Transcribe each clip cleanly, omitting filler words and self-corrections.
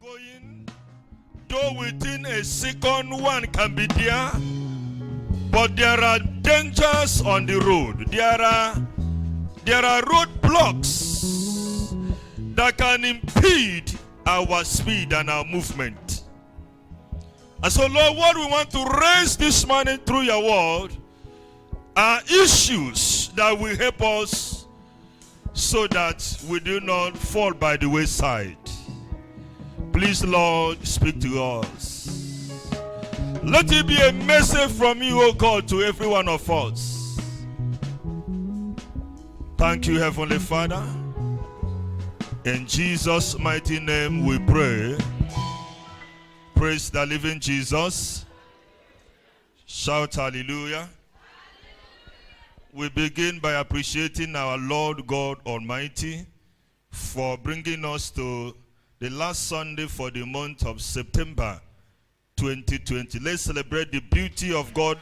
going, though within a second one can be there, but there are dangers on the road. There are roadblocks that can impede our speed and our movement. And so, Lord, what we want to raise this morning through your word are issues that will help us so that we do not fall by the wayside. Please, Lord, speak to us. Let it be a message from you, O God, to every one of us. Thank you, Heavenly Father. In Jesus' mighty name we pray. Praise the living Jesus. Shout hallelujah. We begin by appreciating our Lord God Almighty for bringing us to the last Sunday for the month of September 2020. Let's celebrate the beauty of God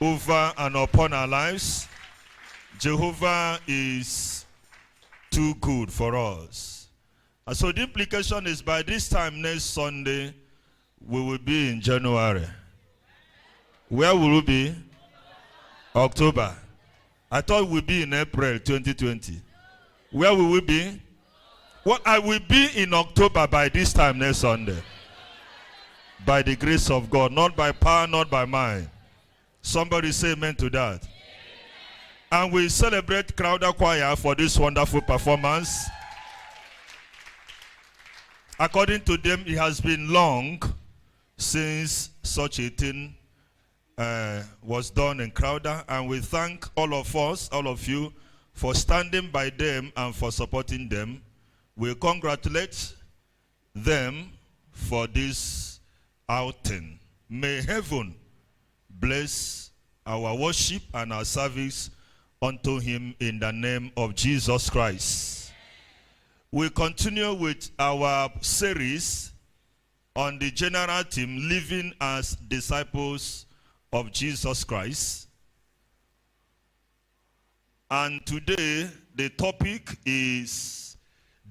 over and upon our lives. Jehovah is too good for us. And so the implication is by this time next Sunday, we will be in January. Where will we be? October. I thought we'd be in April 2020. Where will we be? Well, I will be in October by this time next Sunday. By the grace of God, not by power, not by mind. Somebody say amen to that. Amen. And we celebrate Crowder Choir for this wonderful performance. According to them, it has been long since such a thing was done in Crowder, and we thank all of us, all of you, for standing by them and for supporting them. We congratulate them for this outing. May heaven bless our worship and our service unto him in the name of Jesus Christ. We continue with our series on the general theme, living as disciples of Jesus Christ. And today the topic is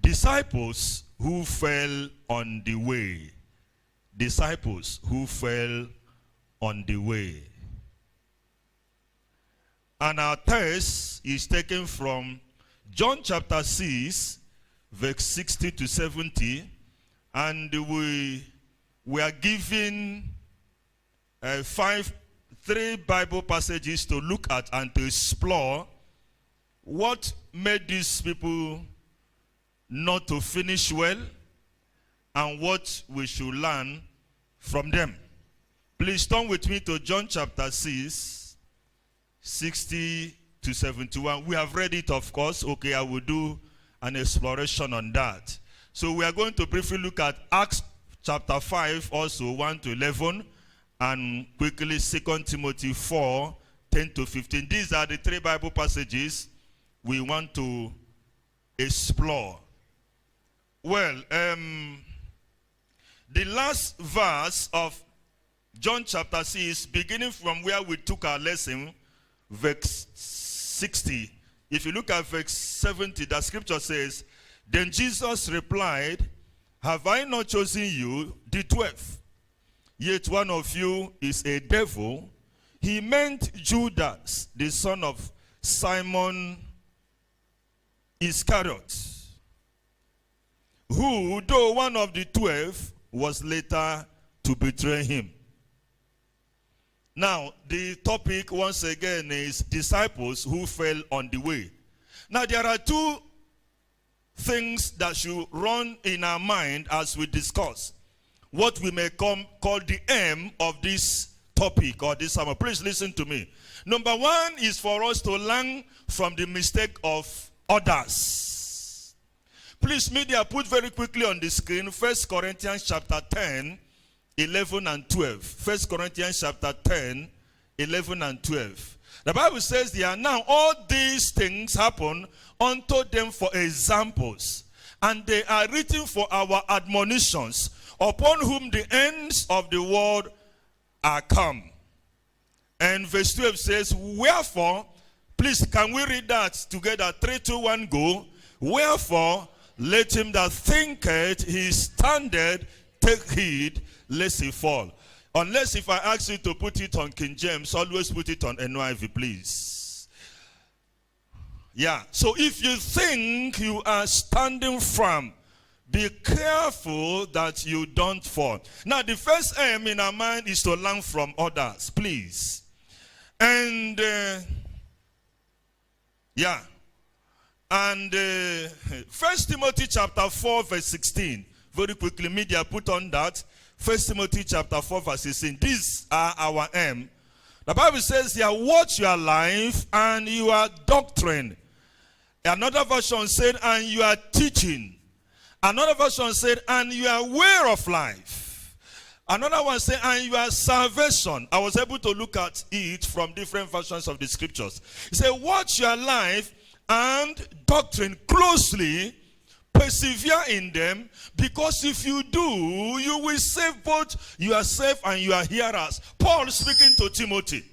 disciples who fell on the way. Disciples who fell on the way. And our text is taken from John chapter 6, verse 60 to 70. And we are given three Bible passages to look at and to explore what made these people not to finish well and what we should learn from them. Please turn with me to John chapter 6, 60 to 71. We have read it, of course. Okay, I will do an exploration on that. So we are going to briefly look at Acts chapter 5, also 1 to 11, and quickly 2 Timothy 4, 10 to 15. These are the three Bible passages we want to explore. Well, the last verse of John chapter 6, beginning from where we took our lesson, verse 60. If you look at verse 70, the scripture says, "Then Jesus replied, have I not chosen you, the 12? Yet one of you is a devil." He meant Judas, the son of Simon Iscariot, who, though one of the 12, was later to betray him. Now, the topic once again is disciples who fell on the way. Now, there are two things that should run in our mind as we discuss what we may call the aim of this topic or this sermon. Please listen to me. Number one is for us to learn from the mistake of others. Please, media, put very quickly on the screen 1 Corinthians chapter 10, 11 and 12. 1 Corinthians chapter 10, 11 and 12. The Bible says there, now all these things happen unto them for examples, and they are written for our admonitions, upon whom the ends of the world are come. And verse 12 says, wherefore, please, can we read that together? 3, 2, 1, go. Wherefore, let him that thinketh he standeth take heed lest he fall. Unless if I ask you to put it on King James, always put it on NIV, please. Yeah, so if you think you are standing firm, be careful that you don't fall. Now, the first aim in our mind is to learn from others, please. And, yeah. And 1 Timothy chapter 4, verse 16. Very quickly, media put on that. 1 Timothy chapter 4, verse 16. These are our aim. The Bible says here, watch your life and your doctrine. Another version said, and you are teaching. Another version said, and your way of life. Another one said, and your salvation. I was able to look at it from different versions of the scriptures. He said, watch your life and doctrine closely, persevere in them, because if you do, you will save both yourself and your hearers. Paul speaking to Timothy.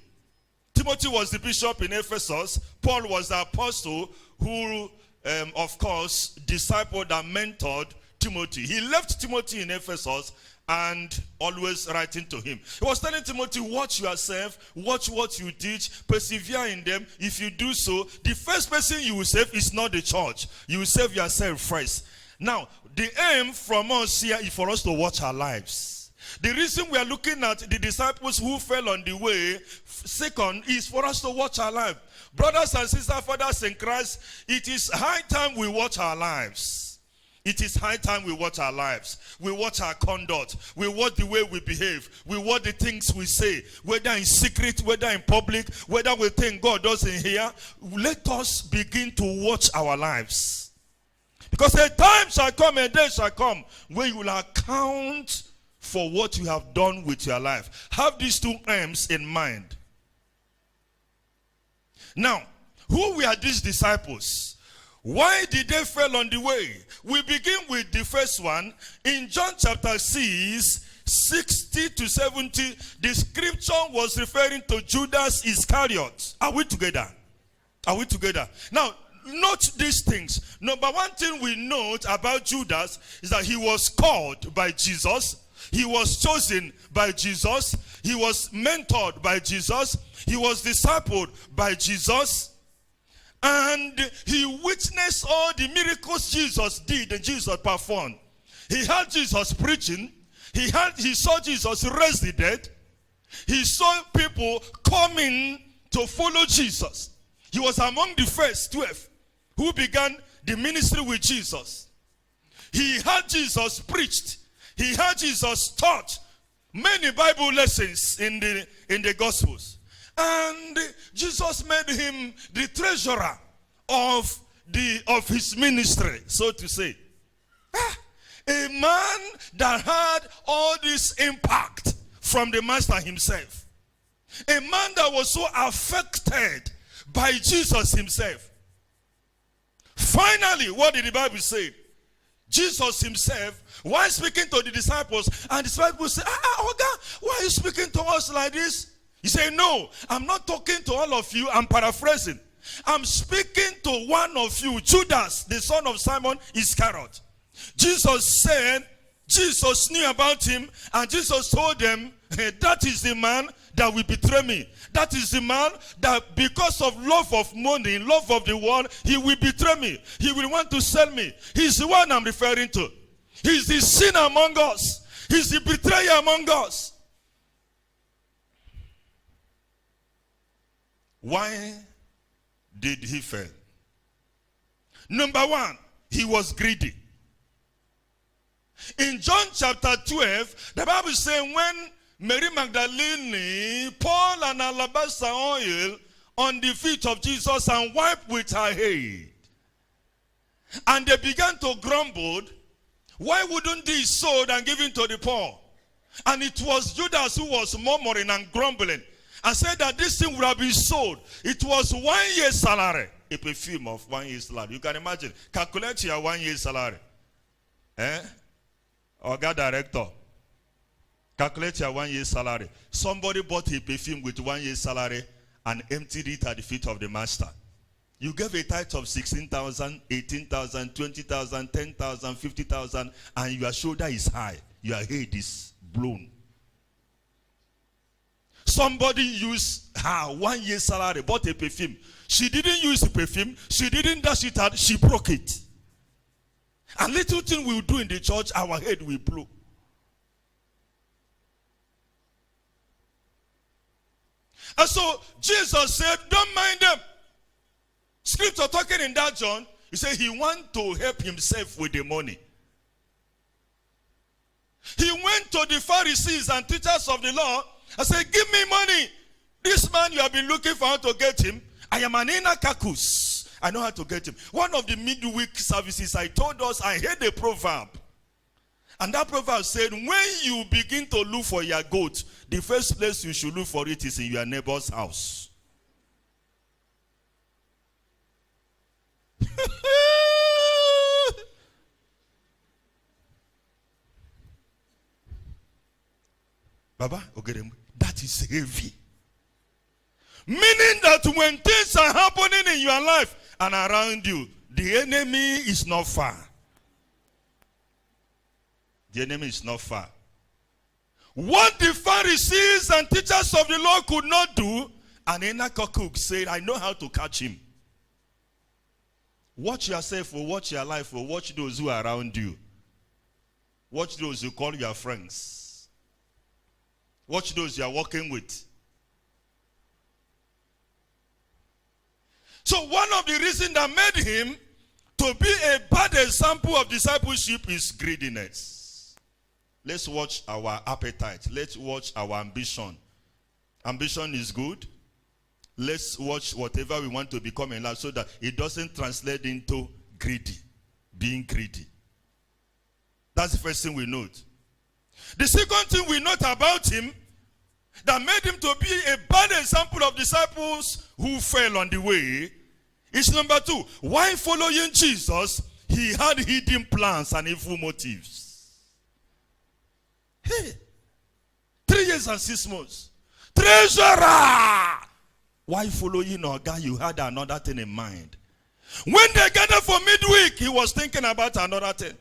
Timothy was the bishop in Ephesus. Paul was the apostle who, of course, discipled and mentored Timothy. He left Timothy in Ephesus and always writing to him. He was telling Timothy, watch yourself, watch what you teach, persevere in them. If you do so, the first person you will save is not the church. You will save yourself first. Now, the aim from us here is for us to watch our lives. The reason we are looking at the disciples who fell on the way, second, is for us to watch our life. Brothers and sisters, fathers in Christ, it is high time we watch our lives. It is high time we watch our lives. We watch our conduct. We watch the way we behave. We watch the things we say, whether in secret, whether in public, whether we think God doesn't hear. Let us begin to watch our lives. Because a time shall come, a day shall come, where you will account for what you have done with your life. Have these two aims in mind. Now, who were these disciples? Why did they fail on the way? We begin with the first one. In John chapter 6, 60 to 70, the scripture was referring to Judas Iscariot. Are we together? Are we together? Now, note these things. Number one thing we note about Judas is that he was called by Jesus. He was chosen by Jesus. He was mentored by Jesus. He was discipled by Jesus. And he witnessed all the miracles Jesus did and Jesus performed. He heard Jesus preaching. He saw Jesus raise the dead. He saw people coming to follow Jesus. He was among the first 12 who began the ministry with Jesus. He heard Jesus preached. He heard Jesus taught many Bible lessons in the Gospels. And Jesus made him the treasurer of his ministry, so to say. A man that had all this impact from the master himself. A man that was so affected by Jesus himself. Finally, what did the Bible say? Jesus himself, while speaking to the disciples, and the disciples say, Oga, why are you speaking to us like this? He said, no, I'm not talking to all of you. I'm paraphrasing. I'm speaking to one of you, Judas, the son of Simon Iscariot. Jesus said, Jesus knew about him, and Jesus told them, hey, that is the man that will betray me. That is the man that because of love of money, love of the world, he will betray me. He will want to sell me. He's the one I'm referring to. He's the sinner among us. He's the betrayer among us. Why did he fail? Number one, he was greedy. In John chapter 12, the Bible says when Mary Magdalene poured an alabaster oil on the feet of Jesus and wiped with her head, and they began to grumble, why wouldn't this sold and given to the poor? And it was Judas who was murmuring and grumbling and said that this thing would have been sold. It was 1 year's salary. A perfume of 1 year's salary. You can imagine. Calculate your 1 year's salary. Oga director. Calculate your 1 year's salary. Somebody bought a perfume with 1 year's salary and emptied it at the feet of the master. You gave a tithe of 16,000, 18,000, 20,000, 10,000, 50,000, and your shoulder is high. your head is blown. Somebody used her 1 year salary, bought a perfume. She didn't use the perfume. She didn't dash it out. She broke it. A little thing we'll do in the church, our head will blow. And so Jesus said, don't mind them. Scripture talking in that John, he said he want to help himself with the money. He went to the Pharisees and teachers of the law and said, give me money. This man you have been looking for, how to get him. I am an inner kakus. I know how to get him. One of the midweek services I told us, I heard a proverb. And that proverb said, when you begin to look for your goat, the first place you should look for it is in your neighbor's house. Baba, that is heavy. Meaning that when things are happening in your life and around you, the enemy is not far. The enemy is not far. What the Pharisees and teachers of the law could not do, an Enoch said, I know how to catch him. Watch yourself or watch your life or watch those who are around you. Watch those you call your friends. Watch those you are working with. So one of the reasons that made him to be a bad example of discipleship is greediness. Let's watch our appetite. Let's watch our ambition. Ambition is good. Let's watch whatever we want to become in life so that it doesn't translate into greedy, being greedy. That's the first thing we note. The second thing we note about him that made him to be a bad example of disciples who fell on the way is number 2. While following Jesus, he had hidden plans and evil motives. Hey, 3 years and 6 months. Treasurer! While following Oga, you had another thing in mind. When they gathered for midweek, he was thinking about another thing.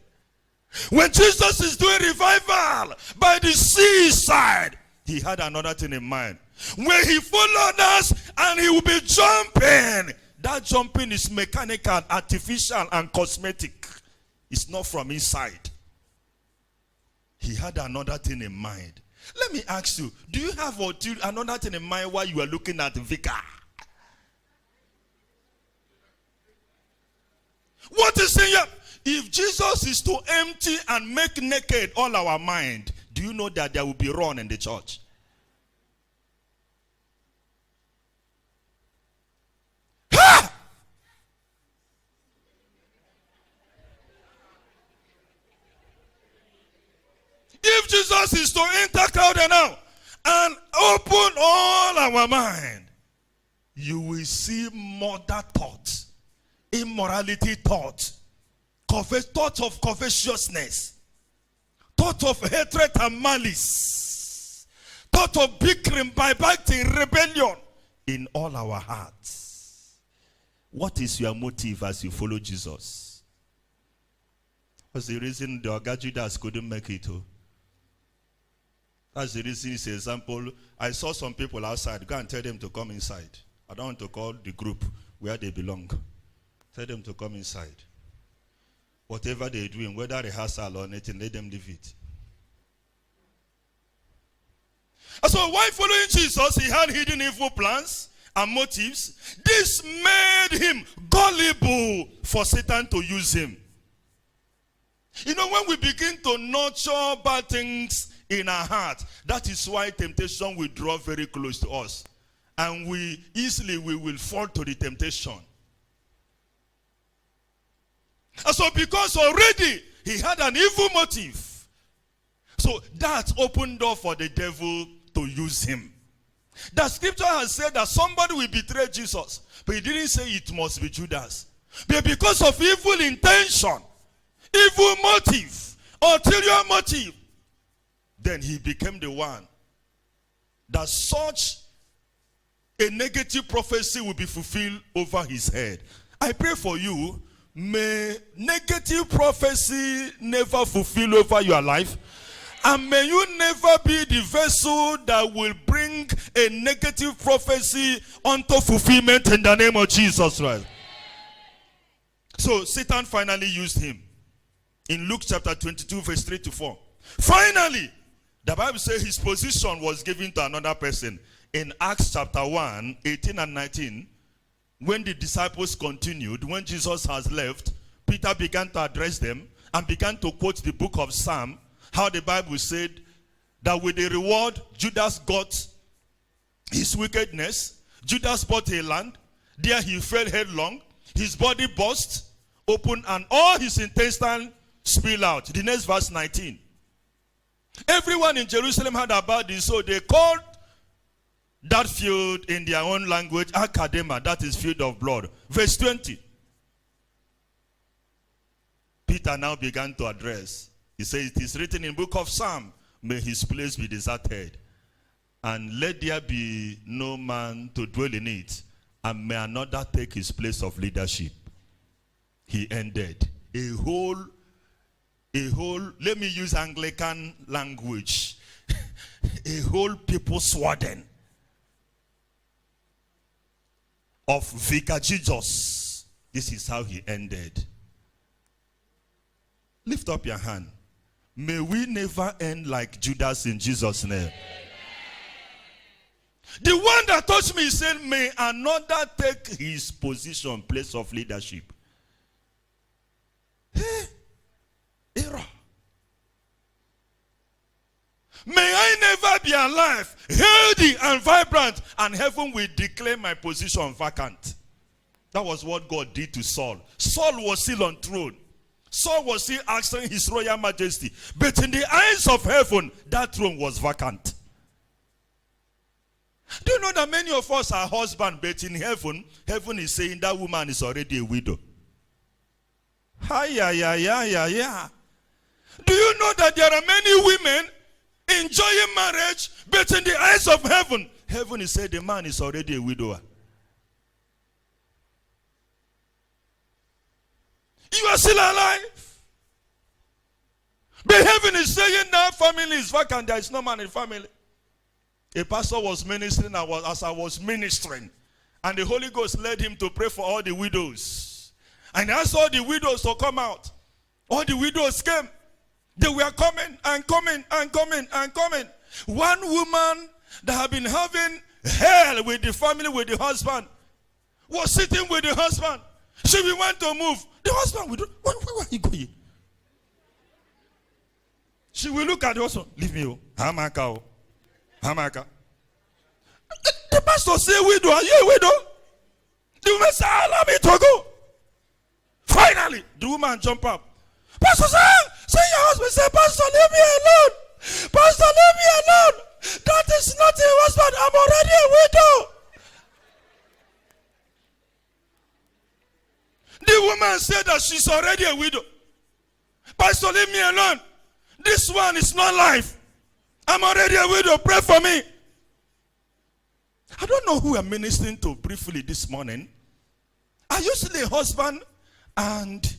When Jesus is doing revival by the seaside, he had another thing in mind. When he followed us and he will be jumping, that jumping is mechanical, artificial, and cosmetic. It's not from inside. He had another thing in mind. Let me ask you, do you have another thing in mind while you are looking at the vicar? What is in your... If Jesus is to empty and make naked all our mind, do you know that there will be run in the church? Ha! If Jesus is to enter crowd now and open all our mind, you will see murder thoughts, immorality thoughts, thoughts of covetousness, thought of hatred and malice, thought of bickering, backbiting, rebellion in all our hearts. What is your motive as you follow Jesus? What's the reason the Oga Judas couldn't make it? That's the reason. It's an example. I saw some people outside. Go and tell them to come inside. I don't want to call the group where they belong. Tell them to come inside. Whatever they're doing, whether rehearsal or anything, let them leave it. And so while following Jesus, he had hidden evil plans and motives. This made him gullible for Satan to use him. You know, when we begin to nurture bad things in our heart, that is why temptation will draw very close to us. And we will fall to the temptation. And so because already he had an evil motive, so that opened door for the devil to use him. The scripture has said that somebody will betray Jesus, but he didn't say it must be Judas. But because of evil intention, evil motive, ulterior motive, then he became the one that such a negative prophecy will be fulfilled over his head. I pray for you, may negative prophecy never fulfill over your life. And may you never be the vessel that will bring a negative prophecy unto fulfillment in the name of Jesus Christ. So Satan finally used him. In Luke chapter 22 verse 3 to 4. Finally, the Bible says his position was given to another person. In Acts chapter 1, 18 and 19, when the disciples continued, when Jesus has left, Peter began to address them and began to quote the book of Psalm, how the Bible said that with the reward, Judas got his wickedness. Judas bought a land. There he fell headlong. His body burst open and all his intestines spill out. The next verse 19. Everyone in Jerusalem heard about this, so they called that field in their own language, Akadema, that is field of blood. Verse 20. Peter now began to address. He says, it is written in book of Psalm, may his place be deserted, and let there be no man to dwell in it, and may another take his place of leadership. He ended a whole, let me use Anglican language, a whole people's warden of Vicar Jesus. This is how he ended. Lift up your hand. May we never end like Judas in Jesus' name. The one that touched me said, may another take his position, place of leadership. Hey, error. May I never be alive, healthy and vibrant, and heaven will declare my position vacant. That was what God did to Saul. Saul was still on throne. Saul was still asking his royal majesty. But in the eyes of heaven, that throne was vacant. Do you know that many of us are husbands, but in heaven, heaven is saying that woman is already a widow. Hi. Do you know that there are many women enjoying marriage, but in the eyes of heaven, heaven is saying the man is already a widower. You are still alive. But heaven is saying that family is vacant. There is no man in family. A pastor was ministering as I was ministering. And the Holy Ghost led him to pray for all the widows. And he asked all the widows to come out. All the widows came. They were coming and coming and coming and coming. One woman that had been having hell with the family, with the husband, was sitting with the husband. She will want to move. The husband will do, where are you going? She will look at the husband. Leave me, Hamaka. Hamaka. The pastor say, widow, are you a widow? The woman say, allow me to go. Finally, the woman jump up. Pastor say your husband say, Pastor, leave me alone. Pastor, leave me alone. That is not a husband. I'm already a widow. The woman said that she's already a widow. Pastor, leave me alone. This one is not life. I'm already a widow. Pray for me. I don't know who I'm ministering to briefly this morning. Are you still a husband? And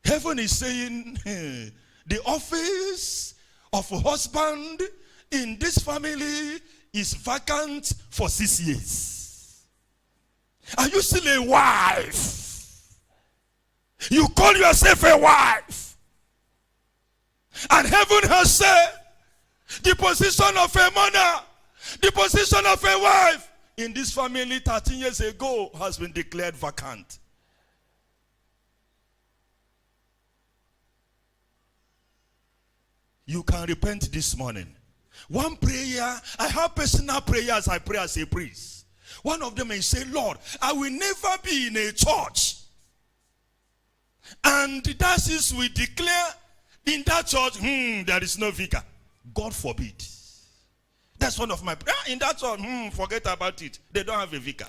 heaven is saying, the office of a husband in this family is vacant for 6 years. Are you still a wife? You call yourself a wife. And heaven has said, the position of a mother, the position of a wife in this family 13 years ago has been declared vacant. You can repent this morning. One prayer, I have personal prayers I pray as a priest. One of them is say, Lord, I will never be in a church. And that is we declare in that church, there is no vicar. God forbid. That's one of my prayers. In that church, forget about it. They don't have a vicar.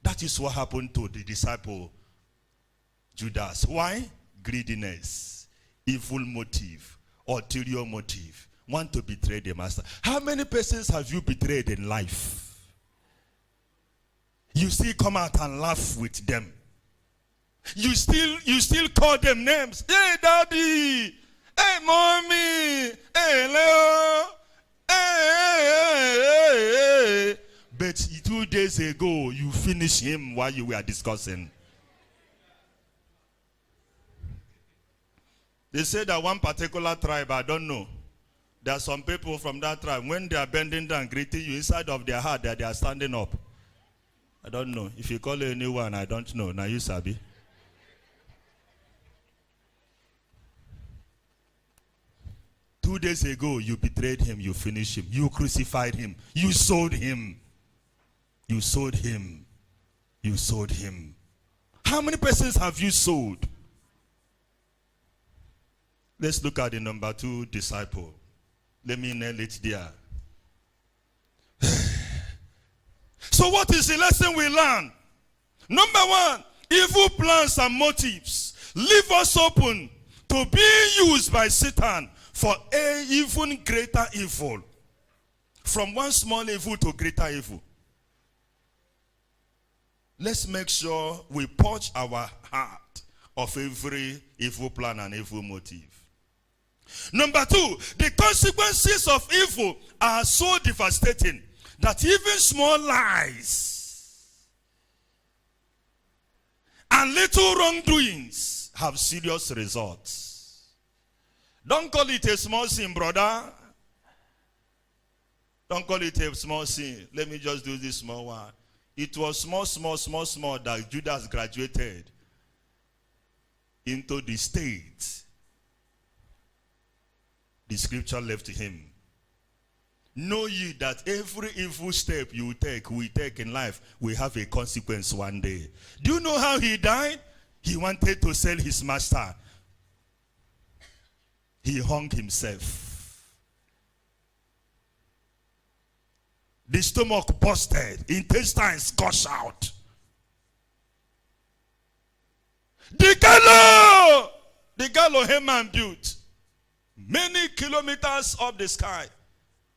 That is what happened to the disciple Judas. Why? Greediness, evil motive, ulterior motive. Want to betray the master. How many persons have you betrayed in life? You still come out and laugh with them. You still call them names. Hey, daddy. Hey, mommy. Hey, Leo. Hey. But 2 days ago, you finished him while you were discussing. They say that one particular tribe, I don't know. There are some people from that tribe, when they are bending down, greeting you, inside of their heart, that they are standing up. I don't know. If you call anyone, I don't know. Now you sabi. Two days ago, you betrayed him, you finished him, you crucified him, you sold him. You sold him. You sold him. How many persons have you sold? Let's look at the number 2 disciple. Let me nail it there. So what is the lesson we learn? Number 1, evil plans and motives leave us open to being used by Satan for an even greater evil. From one small evil to greater evil. Let's make sure we purge our heart of every evil plan and evil motive. Number 2, the consequences of evil are so devastating that even small lies and little wrongdoings have serious results. Don't call it a small sin, brother. Don't call it a small sin. Let me just do this small one. It was small that Judas graduated into the state the scripture left him. Know ye that every evil step we take in life, will have a consequence one day. Do you know how he died? He wanted to sell his master. He hung himself. The stomach busted. Intestines gush out. The gallows Haman built many kilometers up the sky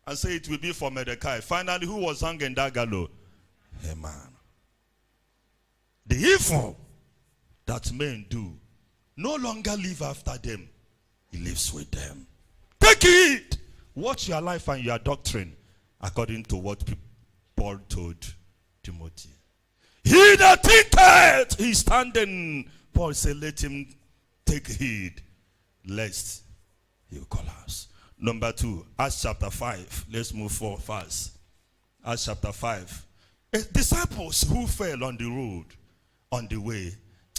and say it will be for Mordecai. Finally, who was hung in that gallows? Haman. The evil that men do no longer live after them. He lives with them. Take it. Watch your life and your doctrine according to what Paul told Timothy. He that thinketh he standing, Paul said, let him take heed, lest he will collapse. Number 2, Acts chapter 5. Let's move forward fast. Acts chapter 5. Disciples who fell on the road, on the way.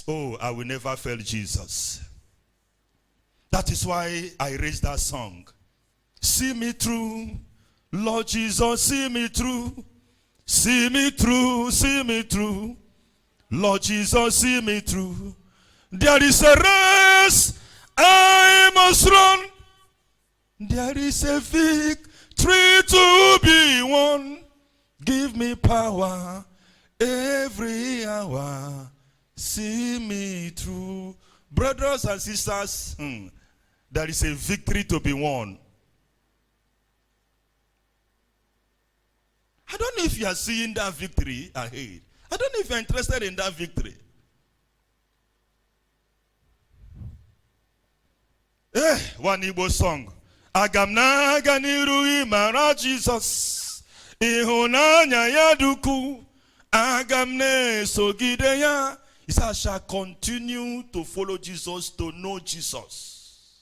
Oh, I will never fail Jesus. That is why I raised that song. See me through. Lord Jesus, see me through. See me through, see me through. Lord Jesus, see me through. There is a race I must run. There is a victory to be won. Give me power every hour. See me through. Brothers and sisters, there is a victory to be won. I don't know if you are seeing that victory ahead. I don't know if you are interested in that victory. One Igbo song. Agamna ganiru imara Jesus. Ihunanya yaduku. Agamne sogide ya. He said, I shall continue to follow Jesus, to know Jesus.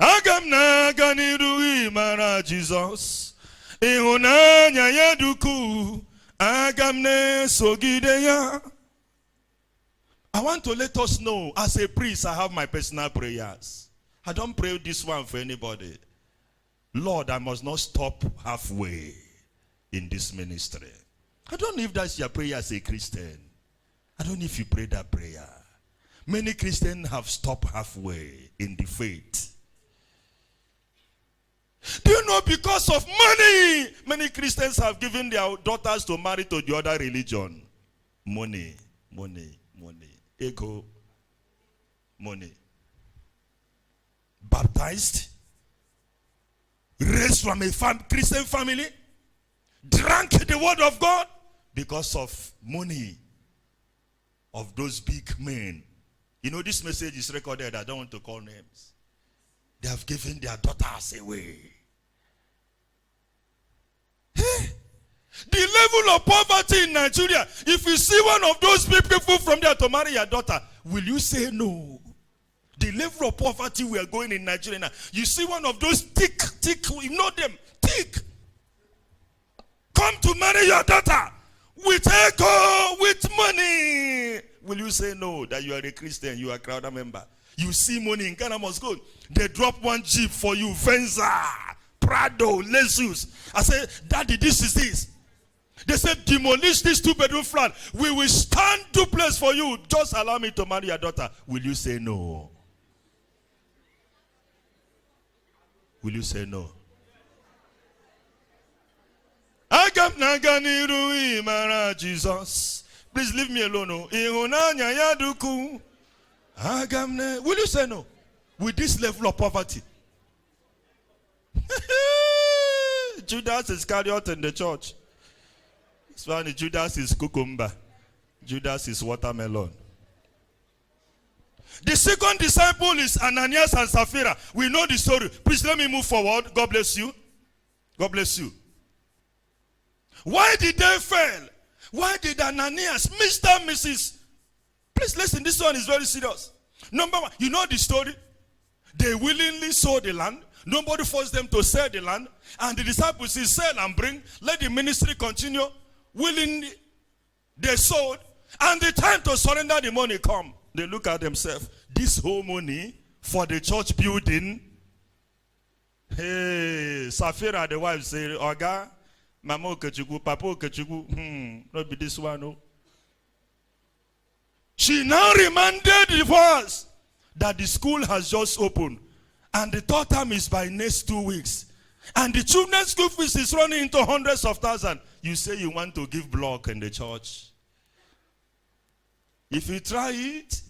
Agamna ganiru imara Jesus. Ihunanya yaduku. Agamne sogide ya. I want to let us know, as a priest, I have my personal prayers. I don't pray this one for anybody. Lord, I must not stop halfway in this ministry. I don't know if that's your prayer as a Christian. I don't know if you pray that prayer. Many Christians have stopped halfway in the faith. Do you know, because of money, many Christians have given their daughters to marry to the other religion? Money, money, money. Ego, money. Baptized, raised from a Christian family, drank the word of God because of money of those big men You know, this message is recorded. I don't want to call names. They have given their daughters away. Hey, the level of poverty in Nigeria, if you see one of those people from there to marry your daughter, will you say no? The level of poverty we are going in Nigeria now. You see one of those thick, you know them, thick. Come to marry your daughter with echo, with money. Will you say no, that you are a Christian, you are a crowd member? You see money in Ghana must go. They drop one Jeep for you, Venza, Prado, Lexus. I say, Daddy, this is this. They said, demolish this 2-bedroom flat. We will stand duplex for you. Just allow me to marry your daughter. Will you say no? Will you say no? Jesus. Please leave me alone. Will you say no? With this level of poverty. Judas Iscariot in the church. It's funny, Judas is cucumber. Judas is watermelon. The second disciple is Ananias and Sapphira. We know the story. Please let me move forward. God bless you. God bless you. Why did they fail? Why did Ananias, Mr. and Mrs. Please listen, this one is very serious. Number one, you know the story. They willingly sold the land. Nobody forced them to sell the land. And the disciples said, sell and bring. Let the ministry continue. Willingly, they sold. And the time to surrender the money come. They look at themselves. This whole money for the church building. Hey, Sapphira, the wife, say, Oga, Mama Okechukwu, Papa Okechukwu, not be this one, no. She now reminded the boss that the school has just opened. And the third term is by next 2 weeks. And the children's school fees is running into hundreds of thousands. You say you want to give block in the church. If you try it,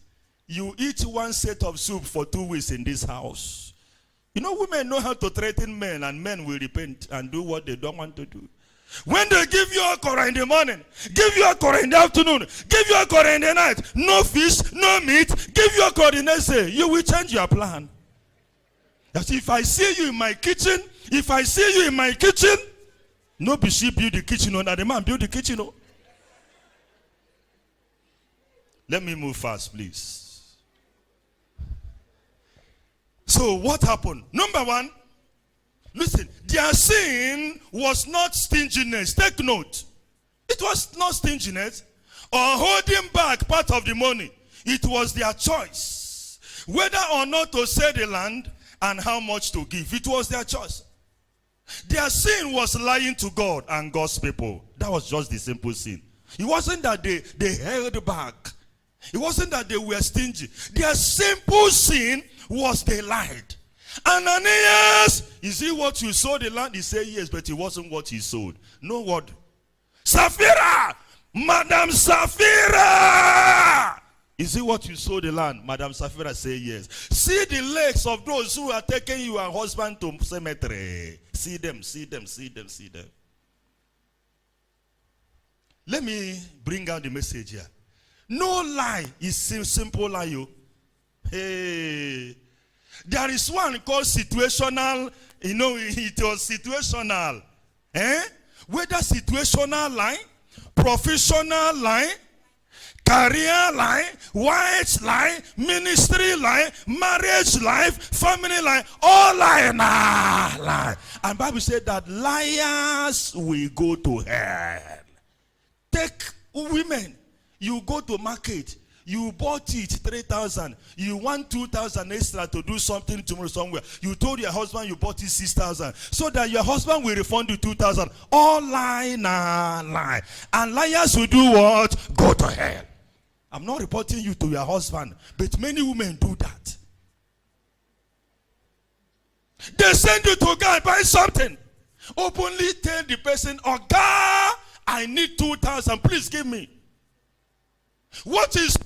you eat one set of soup for 2 weeks in this house. You know, women know how to threaten men, and men will repent and do what they don't want to do. When they give you okra in the morning, give you okra in the afternoon, give you okra in the night, no fish, no meat, give you okra the next day, you will change your plan. That if I see you in my kitchen, no be she build the kitchen, no, that the man build the kitchen, no. Let me move fast, please. So what happened? Number one, listen, their sin was not stinginess. Take note. It was not stinginess or holding back part of the money. It was their choice whether or not to sell the land and how much to give. It was their choice. Their sin was lying to God and God's people. That was just the simple sin. It wasn't that they held back. It wasn't that they were stingy. Their simple sin was they lied. Ananias, is it what you sold the land? He said yes, but it wasn't what he sold. No word. Sapphira! Madam Sapphira! Is it what you sold the land? Madam Sapphira said yes. See the legs of those who are taking your husband to cemetery. See them, see them, see them, see them. Let me bring out the message here. No lie is simple lie, you. Hey. There is one called situational, you know, it was situational. Whether situational lie, professional lie, career lie, white lie, ministry lie, marriage life, family lie, all lie, lie. And Bible said that liars will go to hell. Take women. You go to market, you bought it 3,000. You want 2,000 extra to do something tomorrow somewhere. You told your husband you bought it 6,000, so that your husband will refund you 2,000. All lie, lie. And liars will do what? Go to hell. I'm not reporting you to your husband, but many women do that. They send you to go and buy something. Openly tell the person, oh God, I need 2,000. Please give me. What is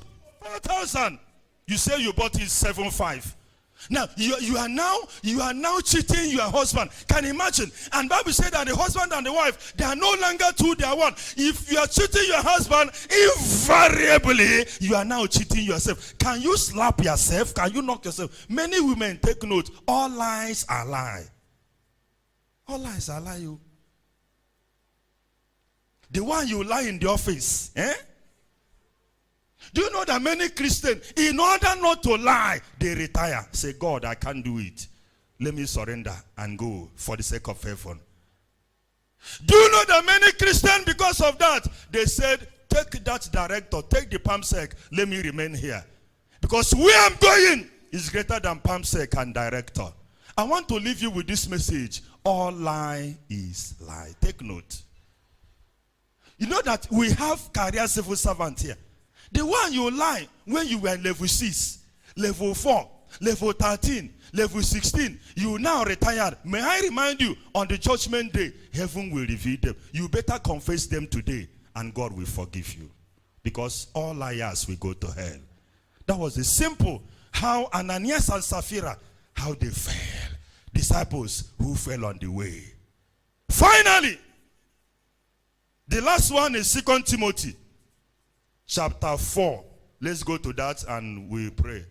4,000? You say you bought it 7,500. Now you are now cheating your husband. Can you imagine? And Bible said that the husband and the wife, they are no longer two, they are one. If you are cheating your husband, invariably you are now cheating yourself. Can you slap yourself? Can you knock yourself? Many women take note. All lies are lie. All lies are lie. You. The one you lie in the office, Do you know that many Christians, in order not to lie, they retire. Say, God, I can't do it. Let me surrender and go for the sake of heaven. Do you know that many Christians, because of that, they said, take that director, take the PAMSEC, let me remain here. Because where I'm going is greater than PAMSEC and director. I want to leave you with this message. All lie is lie. Take note. You know that we have career civil servants here. The one you lie when you were level 6, level 4, level 13, level 16, you now retired. May I remind you, on the judgment day, heaven will reveal them. You better confess them today, and God will forgive you. Because all liars will go to hell. That was the simple how Ananias and Sapphira, how they fell. Disciples who fell on the way. Finally, the last one is 2 Timothy. Chapter 4. Let's go to that and we pray.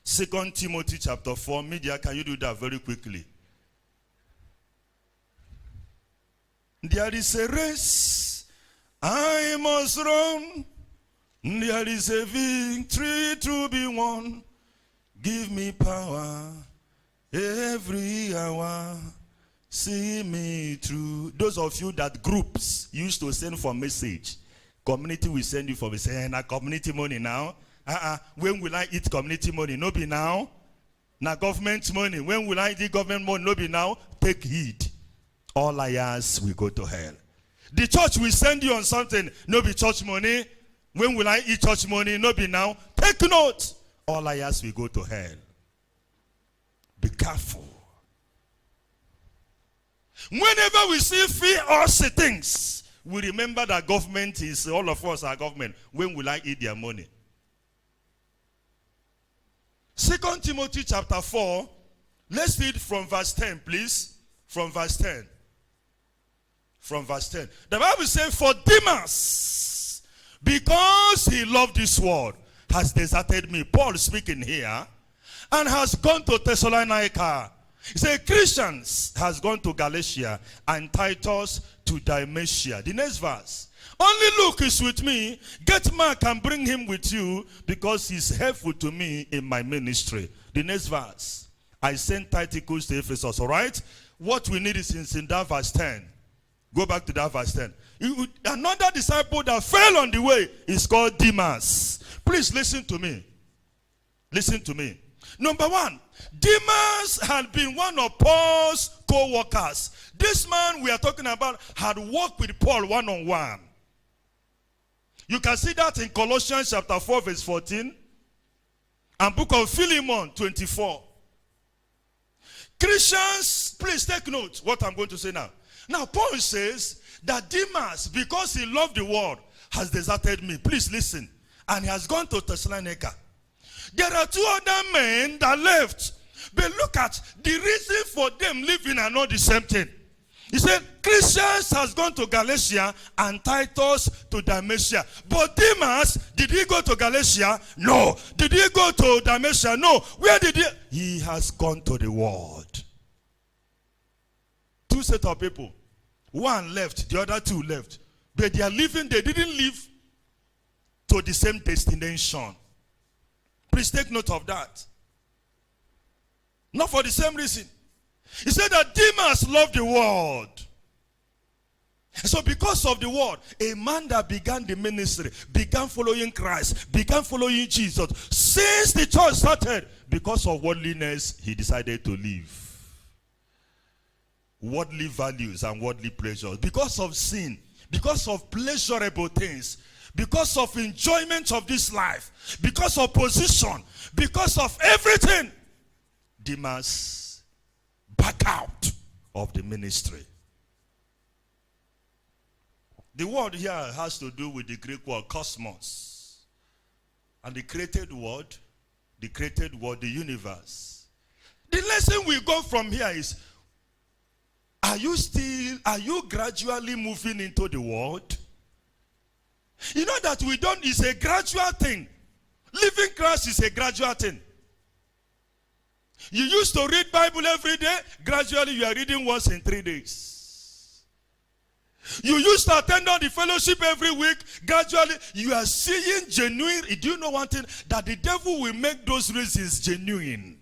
2 Timothy chapter 4. Media, can you do that very quickly? There is a race I must run. There is a victory to be won. Give me power every hour. See me through. Those of you that groups used to send for message. Community will send you for me. Say, na community money now. When will I eat community money? No be now. Na government money. When will I eat government money? No be now. Take heed. All liars will go to hell. The church will send you on something. No be church money. When will I eat church money? No be now. Take note. All liars will go to hell. Be careful. Whenever we see fear or see things, we remember that government is, all of us are government. When will I eat their money? 2 Timothy chapter 4. Let's read from verse 10, please. From verse 10. From verse 10. The Bible says, for Demas, because he loved this world, has deserted me. Paul speaking here. And has gone to Thessalonica. He said, Christians has gone to Galatia and Titus to Dalmatia. The next verse. Only Luke is with me. Get Mark and bring him with you because he's helpful to me in my ministry. The next verse. I sent Tychicus to Ephesus. All right. What we need is in that verse 10. Go back to that verse 10. Another disciple that fell on the way is called Demas. Please listen to me. Listen to me. Number one, Demas had been one of Paul's co-workers. This man we are talking about had worked with Paul one-on-one. You can see that in Colossians chapter 4 verse 14 and book of Philemon 24. Christians, please take note what I'm going to say now. Now Paul says that Demas, because he loved the world, has deserted me. Please listen. And he has gone to Thessalonica. There are two other men that left. But look at the reason for them leaving are not the same thing. He said, Christians has gone to Galatia and Titus to Dalmatia. But Demas, did he go to Galatia? No. Did he go to Dalmatia? No. Where did he? He has gone to the world. Two set of people. One left, the other two left. But they are leaving, they didn't leave to the same destination. Please take note of that. Not for the same reason. He said that Demas loved the world. So because of the world, a man that began the ministry, began following Christ, began following Jesus. Since the church started, because of worldliness, he decided to leave. Worldly values and worldly pleasures. Because of sin, because of pleasurable things, because of enjoyment of this life, because of position, because of everything, Demas back out of the ministry. The word here has to do with the Greek word cosmos. And the created world, the created world, the universe. The lesson we got from here is, are you gradually moving into the world? You know that it's a gradual thing. Living Christ is a gradual thing. You used to read Bible every day. Gradually, you are reading once in 3 days. You used to attend on the fellowship every week. Gradually, you are seeing genuine. Do you know one thing? That the devil will make those reasons genuine.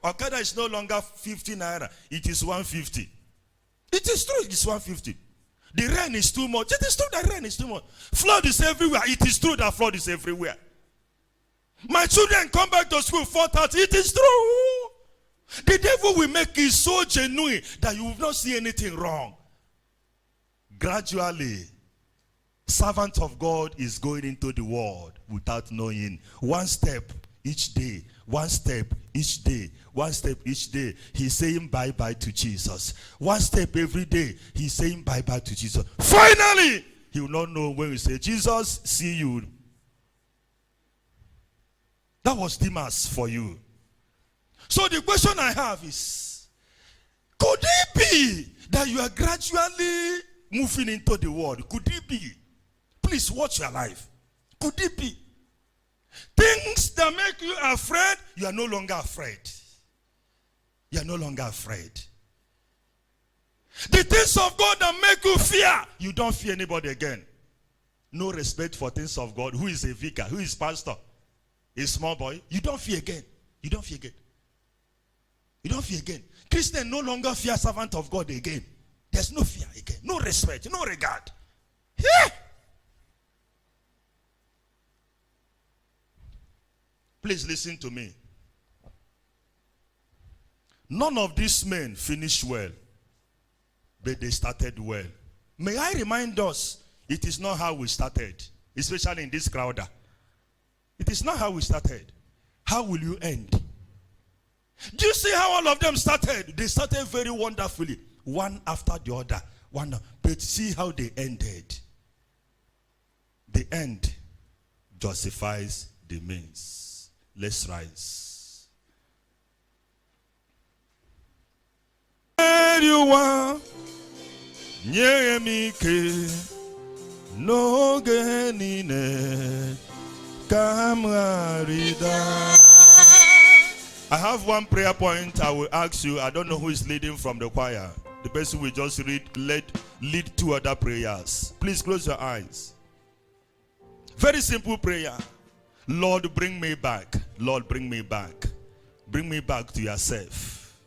Okada is no longer 50 naira. It is 150. It is true, it is 150. The rain is too much. It is true that rain is too much. Flood is everywhere. It is true that flood is everywhere. My children come back to school 4:30. It is true. The devil will make it so genuine that you will not see anything wrong. Gradually, servant of God is going into the world without knowing. One step each day. One step each day. One step each day. He's saying bye-bye to Jesus. One step every day. He's saying bye-bye to Jesus. Finally, he will not know when we say, Jesus, see you. That was Demas for you. So the question I have is, could it be that you are gradually moving into the world? Could it be? Please watch your life. Could it be? Things that make you afraid, you are no longer afraid. You are no longer afraid. The things of God that make you fear, you don't fear anybody again. No respect for things of God. Who is a vicar? Who is pastor? A small boy. You don't fear again. You don't fear again. You don't fear again. Christians no longer fear servant of God again. There's no fear again. No respect. No regard. Yeah. Please listen to me. None of these men finished well, but they started well. May I remind us, it is not how we started, especially in this crowd. It is not how we started. How will you end? Do you see how all of them started? They started very wonderfully, one after the other. But see how they ended. The end justifies the means. Let's rise. I have one prayer point I will ask you. I don't know who is leading from the choir. The person will just lead 2 other prayers. Please close your eyes. Very simple prayer. Lord, bring me back. Lord, bring me back. Bring me back to yourself.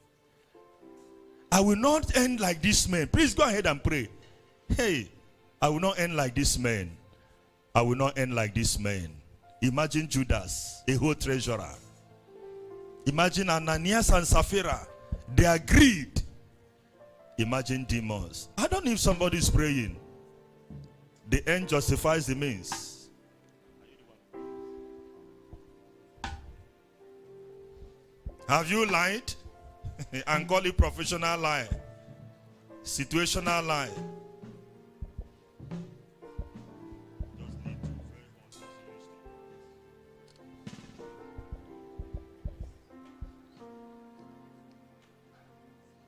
I will not end like this man. Please go ahead and pray. Hey, I will not end like this man. I will not end like this man. Imagine Judas, a whole treasurer. Imagine Ananias and Sapphira. They agreed. Imagine demons. I don't know if somebody is praying. The end justifies the means. Have you lied? And call it professional lie. Situational lie.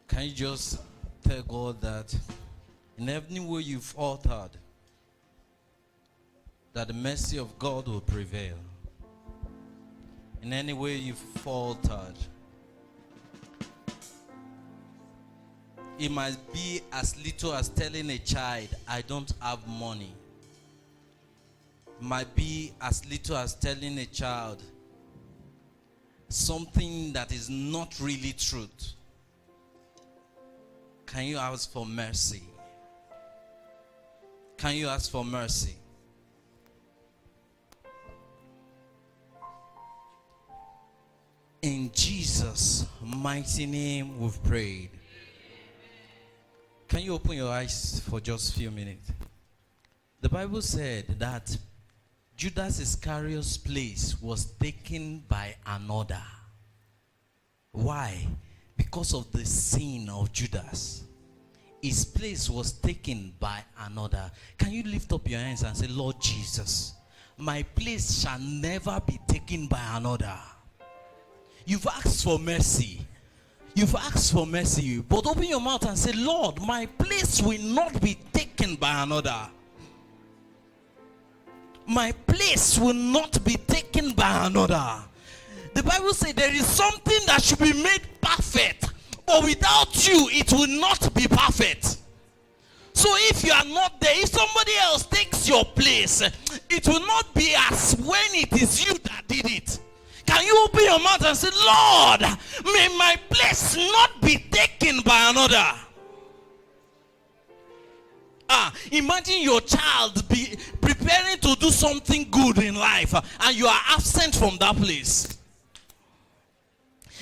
Can you just tell God that in every way you've altered, that the mercy of God will prevail? In any way you've faltered, it might be as little as telling a child, I don't have money. It might be as little as telling a child something that is not really truth. Can you ask for mercy? Can you ask for mercy? In Jesus' mighty name we've prayed. Can you open your eyes for just a few minutes? The Bible said that Judas Iscariot's place was taken by another. Why? Because of the sin of Judas. His place was taken by another. Can you lift up your hands and say, Lord Jesus, my place shall never be taken by another. You've asked for mercy. You've asked for mercy. But open your mouth and say, Lord, my place will not be taken by another. My place will not be taken by another. The Bible says there is something that should be made perfect, but without you, it will not be perfect. So if you are not there, if somebody else takes your place, it will not be as when it is you that did it. Can you open your mouth and say, Lord, may my place not be taken by another? Imagine your child be preparing to do something good in life, and you are absent from that place.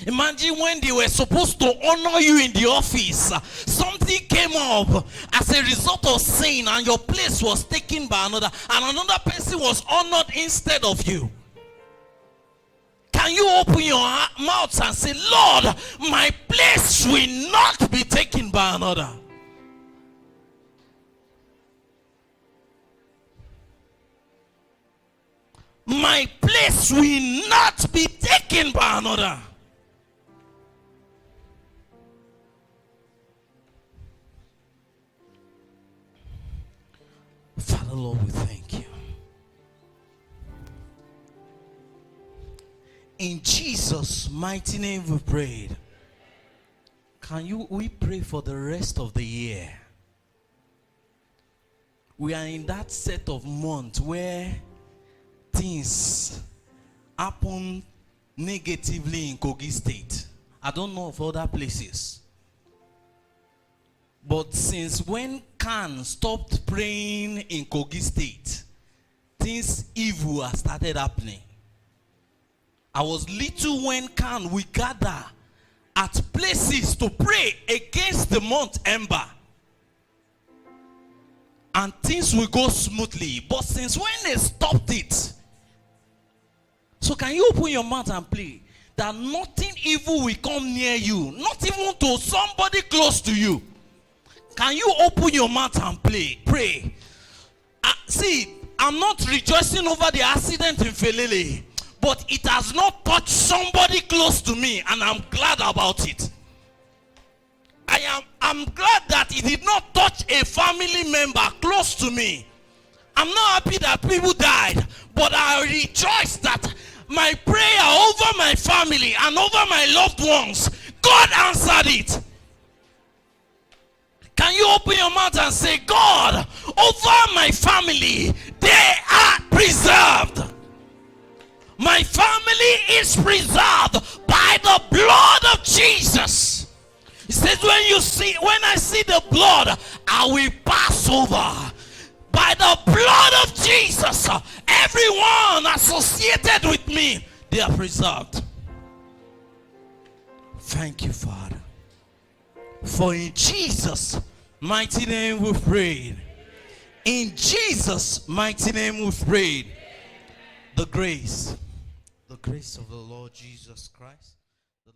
Imagine when they were supposed to honor you in the office, something came up as a result of sin, and your place was taken by another, and another person was honored instead of you. Can you open your mouth and say, Lord, my place will not be taken by another? My place will not be taken by another. Father, Lord, we thank you. In Jesus' mighty name we prayed. We pray for the rest of the year? We are in that set of months where things happen negatively in Kogi State. I don't know of other places. But since when Khan stopped praying in Kogi State, things evil have started happening. I was little when Khan we gather at places to pray against the Mount Ember. And things will go smoothly. But since when they stopped it, so can you open your mouth and pray that nothing evil will come near you, not even to somebody close to you? Can you open your mouth and pray? See, I'm not rejoicing over the accident in Felele, but it has not touched somebody close to me, and I'm glad about it. I'm glad that it did not touch a family member close to me. I'm not happy that people died, but I rejoice that my prayer over my family and over my loved ones, God answered it. Can you open your mouth and say, God, over my family, they are preserved. My family is preserved by the blood of Jesus. He says, when I see the blood, I will pass over. By the blood of Jesus, everyone associated with me, they are preserved. Thank you, Father. For in Jesus' mighty name we've prayed. In Jesus' mighty name we've prayed. The grace of the Lord Jesus Christ,